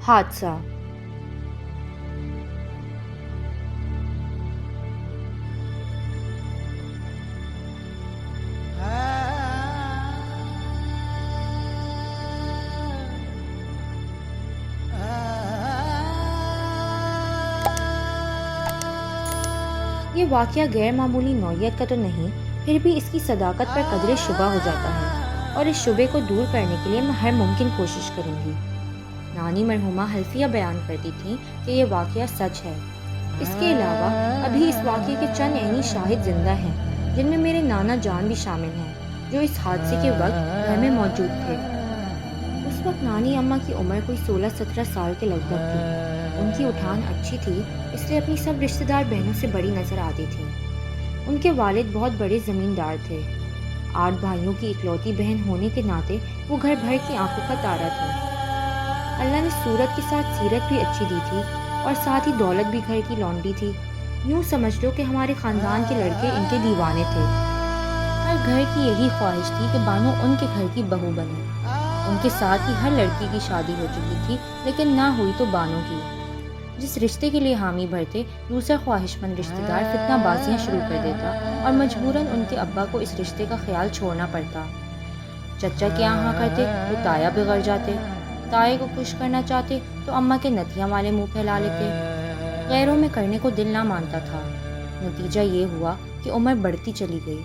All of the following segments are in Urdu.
حادثہ۔ یہ واقعہ غیر معمولی نوعیت کا تو نہیں، پھر بھی اس کی صداقت پر قدرے شبہ ہو جاتا ہے، اور اس شبے کو دور کرنے کے لیے میں ہر ممکن کوشش کروں گی۔ نانی مرحومہ حلفیہ بیان کرتی تھیں کہ یہ واقعہ سچ ہے۔ اس کے علاوہ ابھی اس واقعے کے چند عینی شاہد زندہ ہیں، جن میں میرے نانا جان بھی شامل ہیں، جو اس حادثے کے وقت گھر میں موجود تھے۔ اس وقت نانی اماں کی عمر کوئی 16-17 سال کے لگ بھگ تھی۔ ان کی اٹھان اچھی تھی، اس لیے اپنی سب رشتہ دار بہنوں سے بڑی نظر آتی تھی۔ ان کے والد بہت بڑے زمیندار تھے۔ 8 بھائیوں کی اکلوتی بہن ہونے کے ناطے وہ گھر بھر کی آنکھوں کا تارا تھی۔ اللہ نے صورت کے ساتھ سیرت بھی اچھی دی تھی، اور ساتھ ہی دولت بھی گھر کی لونڈی تھی۔ یوں سمجھ لو کہ ہمارے خاندان کے لڑکے ان کے دیوانے تھے۔ ہر گھر کی یہی خواہش تھی کہ بانو ان کے گھر کی بہو بنے۔ ان کے ساتھ ہی ہر لڑکی کی شادی ہو چکی تھی، لیکن نہ ہوئی تو بانو کی۔ جس رشتے کے لیے حامی بھرتے، دوسرا خواہش مند رشتہ دار فتنہ بازیاں شروع کر دیتا، اور مجبوراً ان کے ابا کو اس رشتے کا خیال چھوڑنا پڑتا۔ چچا کے یہاں کرتے تو تایا بگڑ جاتے، تائے کو خوش کرنا چاہتے تو اماں کے نتھیاں والے منہ پھیلا لیتے۔ غیروں میں کرنے کو دل نہ مانتا تھا۔ نتیجہ یہ ہوا کہ عمر بڑھتی چلی گئی۔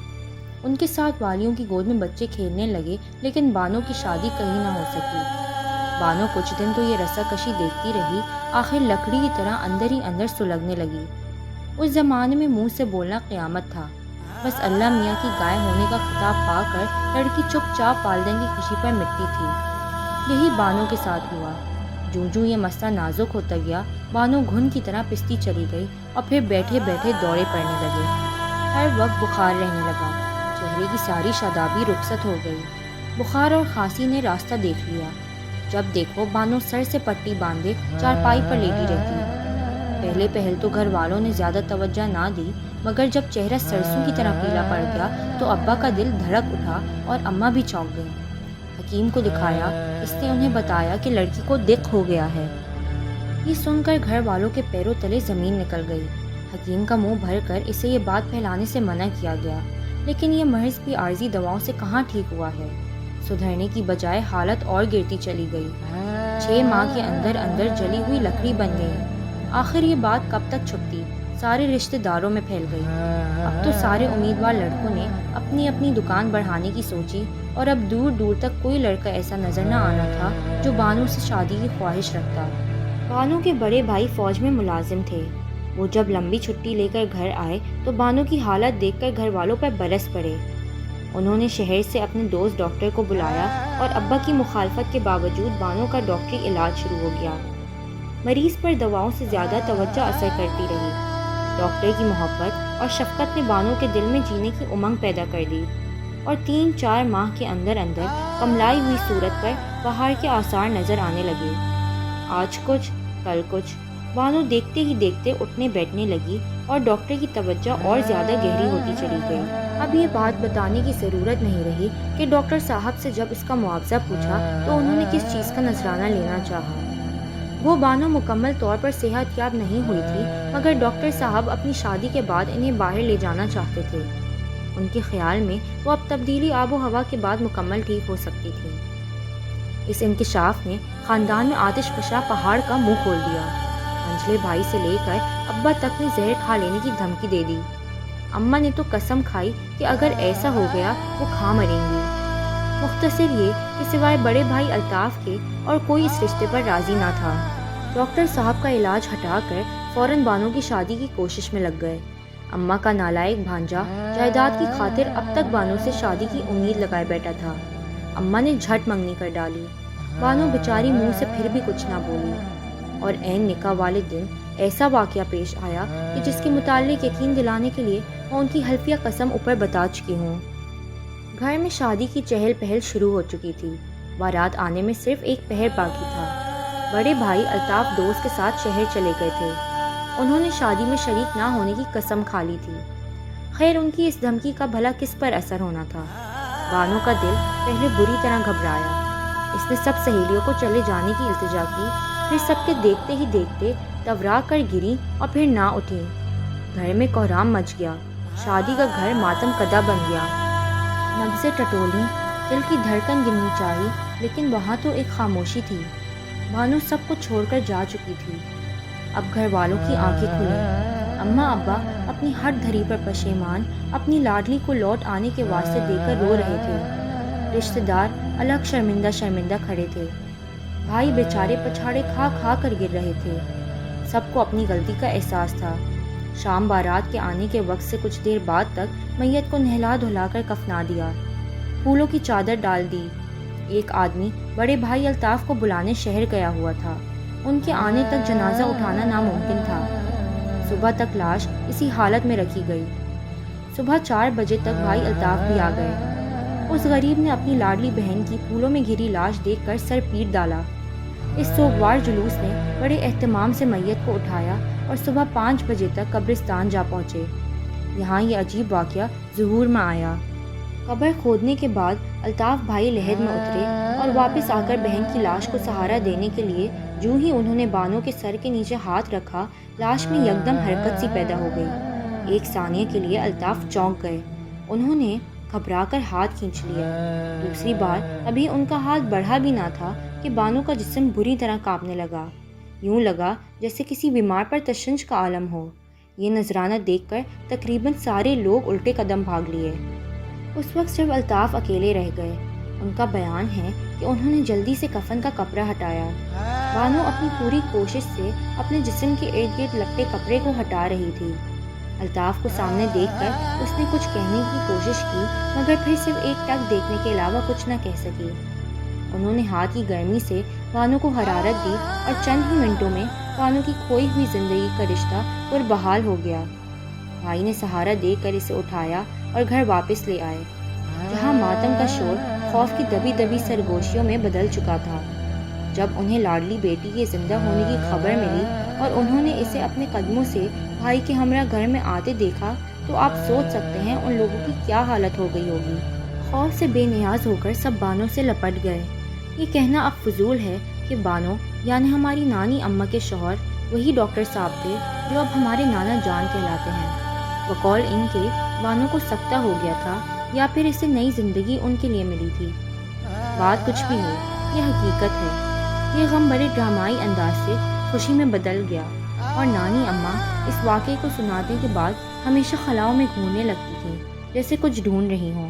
ان کے ساتھ والیوں کی گود میں بچے کھیلنے لگے، لیکن بانو کی شادی کہیں نہ ہو سکی۔ بانو کچھ دن تو یہ رسا کشی دیکھتی رہی، آخر لکڑی کی طرح اندر ہی اندر سلگنے لگی۔ اس زمانے میں منہ سے بولنا قیامت تھا۔ بس اللہ میاں کی گائے ہونے کا خطاب پا کر لڑکی چپ چاپ والدین کی خوشی پر مٹتی تھی۔ یہی بانو کے ساتھ ہوا۔ جوں یہ مسئلہ نازک ہوتا گیا، بانو گھن کی طرح پستی چلی گئی، اور پھر بیٹھے بیٹھے دورے پڑنے لگے۔ ہر وقت بخار رہنے لگا، چہرے کی ساری شادابی رخصت ہو گئی۔ بخار اور کھانسی نے راستہ دیکھ لیا۔ جب دیکھو بانو سر سے پٹی باندھے چارپائی پر لیٹی رہتی۔ پہلے پہل تو گھر والوں نے زیادہ توجہ نہ دی، مگر جب چہرہ سرسوں کی طرح پیلا پڑ گیا تو ابا کا دل دھڑک اٹھا اور اماں بھی چونک گئی۔ حکیم کو دکھایا، اس نے انہیں بتایا کہ لڑکی کو دق ہو گیا ہے۔ یہ سن کر گھر والوں کے پیروں تلے زمین نکل گئی۔ حکیم کا منہ بھر کر اسے یہ بات پھیلانے سے منع کیا گیا، لیکن یہ مرض بھی عارضی دواؤں سے کہاں ٹھیک ہوا ہے۔ سدھرنے کی بجائے حالت اور گرتی چلی گئی۔ 6 ماہ کے اندر اندر جلی ہوئی لکڑی بن گئی۔ آخر یہ بات کب تک چھپتی، سارے رشتہ داروں میں پھیل گئی۔ اب تو سارے امیدوار لڑکوں نے اپنی اپنی دکان بڑھانے کی سوچی، اور اب دور دور تک کوئی لڑکا ایسا نظر نہ آنا تھا جو بانو سے شادی کی خواہش رکھتا۔ بانو کے بڑے بھائی فوج میں ملازم تھے۔ وہ جب لمبی چھٹی لے کر گھر آئے تو بانو کی حالت دیکھ کر گھر والوں پر برس پڑے۔ انہوں نے شہر سے اپنے دوست ڈاکٹر کو بلایا، اور ابا کی مخالفت کے باوجود بانو کا ڈاکٹری علاج شروع ہو گیا۔ مریض پر دواؤں سے زیادہ توجہ اثر کرتی رہی۔ ڈاکٹر کی محبت اور شفقت نے بانو کے دل میں جینے کی امنگ پیدا کر دی، اور 3-4 ماہ کے اندر اندر کملائی ہوئی صورت پر بہار کے آثار نظر آنے لگے۔ آج کچھ کل کچھ، بانو دیکھتے ہی دیکھتے اٹھنے بیٹھنے لگی، اور ڈاکٹر کی توجہ اور زیادہ گہری ہوتی چلی گئی۔ اب یہ بات بتانے کی ضرورت نہیں رہی کہ ڈاکٹر صاحب سے جب اس کا معاوضہ پوچھا تو انہوں نے کس چیز کا نذرانہ لینا چاہا۔ وہ بانو مکمل طور پر صحت یاب نہیں ہوئی تھی، مگر ڈاکٹر صاحب اپنی شادی کے بعد انہیں باہر لے جانا چاہتے تھے۔ ان کے خیال میں وہ اب تبدیلی آب و ہوا کے بعد مکمل ٹھیک ہو سکتی تھی۔ اس انکشاف نے خاندان میں آتش فشاں پہاڑ کا منہ کھول دیا۔ منجلے بھائی سے لے کر ابا تک نے زہر کھا لینے کی دھمکی دے دی۔ اماں نے تو قسم کھائی کہ اگر ایسا ہو گیا وہ کھا مریں گی۔ مختصر یہ کہ سوائے بڑے بھائی الطاف کے اور کوئی اس رشتے پر راضی نہ تھا۔ ڈاکٹر صاحب کا علاج ہٹا کر فوراً بانو کی شادی کی کوشش میں لگ گئے۔ اماں کا نالائق بھانجا جائیداد کی خاطر اب تک بانو سے شادی کی امید لگائے بیٹھا تھا۔ اماں نے جھٹ منگنی کر ڈالی۔ بانو بیچاری منہ سے پھر بھی کچھ نہ بولی، اور عین نکاح والے دن ایسا واقعہ پیش آیا کہ جس کے متعلق یقین دلانے کے لیے میں ان کی حلفیہ قسم اوپر بتا چکی ہوں۔ گھر میں شادی کی چہل پہل شروع ہو چکی تھی۔ بارات آنے میں صرف ایک پہر باقی تھا۔ بڑے بھائی الطاف دوست کے ساتھ شہر چلے گئے تھے۔ انہوں نے شادی میں شریک نہ ہونے کی قسم کھا لی تھی۔ خیر ان کی اس دھمکی کا بھلا کس پر اثر ہونا تھا؟ بانو کا دل پہلے بری طرح گھبرایا۔ اس نے سب سہیلیوں کو چلے جانے کی التجا کی، پھر سب کے دیکھتے ہی دیکھتے تورا کر گری اور پھر نہ اٹھی۔ گھر میں کوہرام مچ گیا، شادی کا گھر ماتم کدہ بن گیا۔ نبضیں ٹٹولی، دل کی دھڑکن گننی چاہی، لیکن وہاں تو ایک خاموشی تھی۔ بانو سب کو چھوڑ کر جا چکی تھی۔ اب گھر والوں کی آنکھیں کھلیں۔ اماں ابا اپنی ہٹ دھری پر پشیمان اپنی لاڈلی کو لوٹ آنے کے واسطے دے کر رو رہے تھے۔ رشتہ دار الگ شرمندہ شرمندہ کھڑے تھے۔ بھائی بیچارے پچھاڑے کھا کھا کر گر رہے تھے۔ سب کو اپنی غلطی کا احساس تھا۔ شام بارات کے آنے کے وقت سے کچھ دیر بعد تک میت کو نہلا دھلا کر کفنا دیا، پھولوں کی چادر ڈال دی۔ ایک آدمی بڑے بھائی الطاف کو بلانے شہر گیا ہوا تھا۔ ان کے آنے تک جنازہ اٹھانا ناممکن تھا۔ صبح تک لاش اسی حالت میں رکھی گئی۔ صبح 4 بجے تک بھائی الطاف بھی آ گئے۔ اس غریب نے اپنی لاڈلی بہن کی پھولوں میں گھری لاش دیکھ کر سر پیٹ ڈالا۔ اس سوگوار جلوس نے بڑے اہتمام سے میت کو اٹھایا اور صبح 5 بجے تک قبرستان جا پہنچے۔ یہاں یہ عجیب واقعہ ظہور میں آیا۔ قبر کھودنے کے بعد الطاف بھائی لحد میں اترے اور واپس آ کر بہن کی لاش کو سہارا دینے کے لیے جو ہی انہوں نے بانو کے سر کے نیچے ہاتھ رکھا، لاش میں یکدم حرکت سی پیدا ہو گئی۔ ایک ثانیے کے لیے الطاف چونک گئے۔ انہوں نے گھبرا کر ہاتھ کھینچ لیا۔ دوسری بار ابھی ان کا ہاتھ بڑھا بھی نہ تھا کہ بانو کا جسم بری طرح کانپنے لگا۔ یوں لگا جیسے کسی بیمار پر تشنج کا عالم ہو۔ یہ نذرانہ دیکھ کر تقریباً سارے لوگ الٹے قدم بھاگ لیے۔ اس وقت صرف الطاف اکیلے رہ گئے۔ ان کا بیان ہے کہ انہوں نے جلدی سے کفن کا کپڑا ہٹایا۔ بانو اپنی پوری کوشش سے اپنے جسم کے ارد گرد لپٹے کپڑے کو ہٹا رہی تھی۔ الطاف کو سامنے دیکھ کر اس نے کچھ کہنے کی کوشش کی، مگر پھر صرف ایک ٹک دیکھنے کے علاوہ کچھ نہ کہہ سکی۔ انہوں نے ہاتھ کی گرمی سے بانو کو حرارت دی اور چند ہی منٹوں میں بانو کی کھوئی ہوئی زندگی کا رشتہ پربحال ہو گیا۔ بھائی نے سہارا دے کر اسے اٹھایا اور گھر واپس لے آئے، جہاں ماتم کا شور خوف کی دبی دبی سرگوشیوں میں بدل چکا تھا۔ جب انہیں لاڈلی بیٹی کے زندہ ہونے کی خبر ملی اور انہوں نے اسے اپنے قدموں سے بھائی کے ہمراہ گھر میں آتے دیکھا تو آپ سوچ سکتے ہیں ان لوگوں کی کیا حالت ہو گئی ہوگی۔ خوف سے بے نیاز ہو کر سب بانو سے لپٹ گئے۔ یہ کہنا اب فضول ہے کہ بانو یعنی ہماری نانی اماں کے شوہر وہی ڈاکٹر صاحب تھے جو اب ہمارے نانا جان کہلاتے ہیں۔ بقول ان کے بانو کو سکتہ ہو گیا تھا یا پھر اسے نئی زندگی ان کے لیے ملی تھی۔ بات کچھ بھی ہو، یہ حقیقت ہے۔ یہ غم بڑے ڈرامائی انداز سے خوشی میں بدل گیا اور نانی اماں اس واقعے کو سنانے کے بعد ہمیشہ خلاؤں میں گھومنے لگتی تھیں جیسے کچھ ڈھونڈ رہی ہوں۔